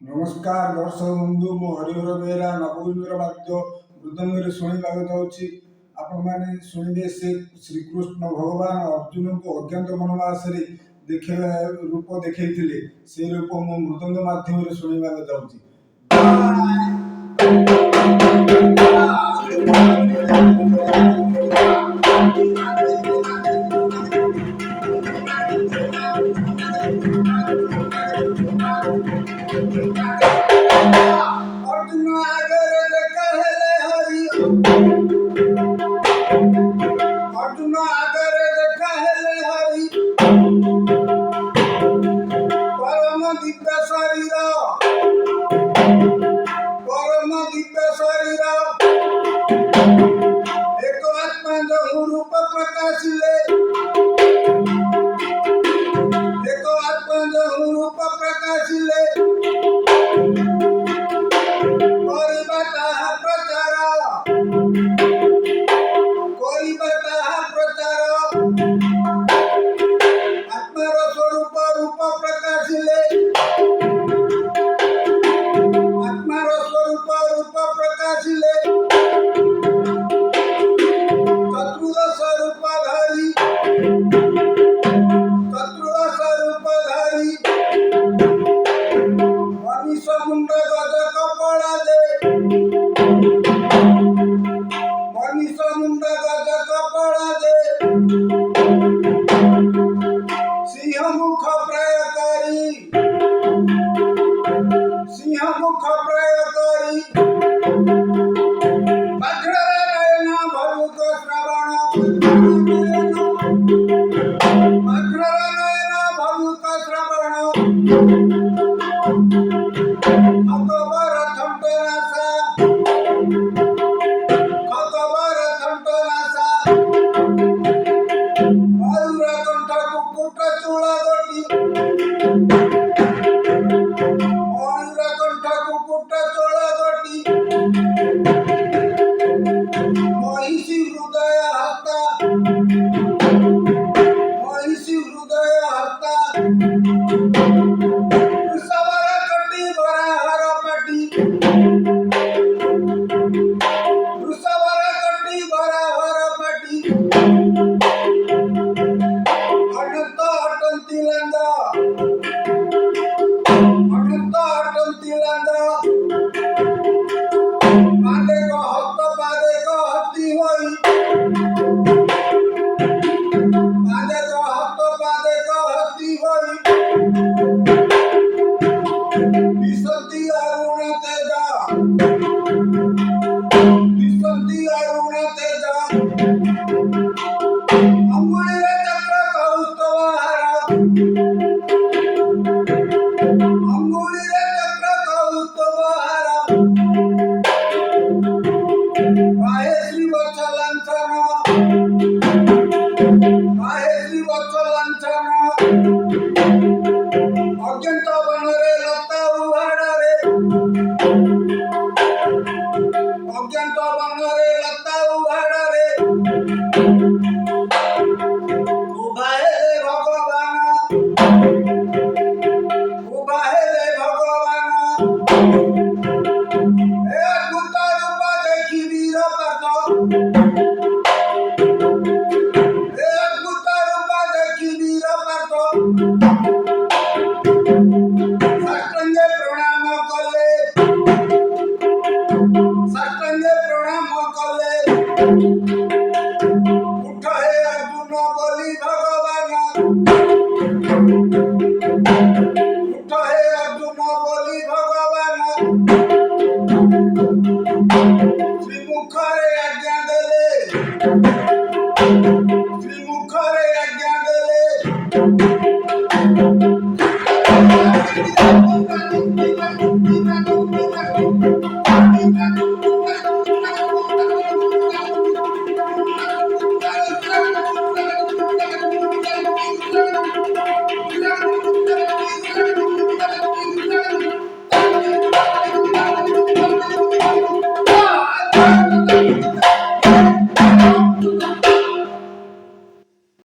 नमस्कार दर्शक बंधु मु हरिहर बेहरा नवविंद्र वाद्य मृदंग शुणा जाऊँगी आपण मैंने शुणे से श्रीकृष्ण भगवान अर्जुन को अज्ञात वनवास देखा रूप देखते से रूप मु मृदंग मध्यम शुणा जाऊँगी। अर्जुन आगर कहले हरि अर्जुन आगर कहले हरि परम दिव्य शरीर एक आत्मा जो रूप प्रकाशिले एक आत्मा जो रूप प्रकाशिले आत्मार स्वरूप रूप प्रकाशिले आत्मार स्वरूप रूप प्रकाशिले चतुर्दश रूपधारी मनीष मुंड गज कपड़ा दे मनीष मुंड गज कपड़ा दे सिंह मुख प्रयकारी वज्रनयन भलुक श्रवण वज्रनयन भलुक श्रवण खगवर थंटनासा मयूर कंठ कुकुट चूड़ागटी महिषी हृदय हस्ता वृषभर कटी बराहर पाटी अनंत अटंती लंद पादे को हस्ती होई विशंति अरुण तेजा अंगुली चक्र कौस्तुभहार बाहे श्री वत्स लांछन अज्ञात वनरे लता उहाड़े उबाहेले भगवान हे अद्भुत रूप देखी वीर पाठ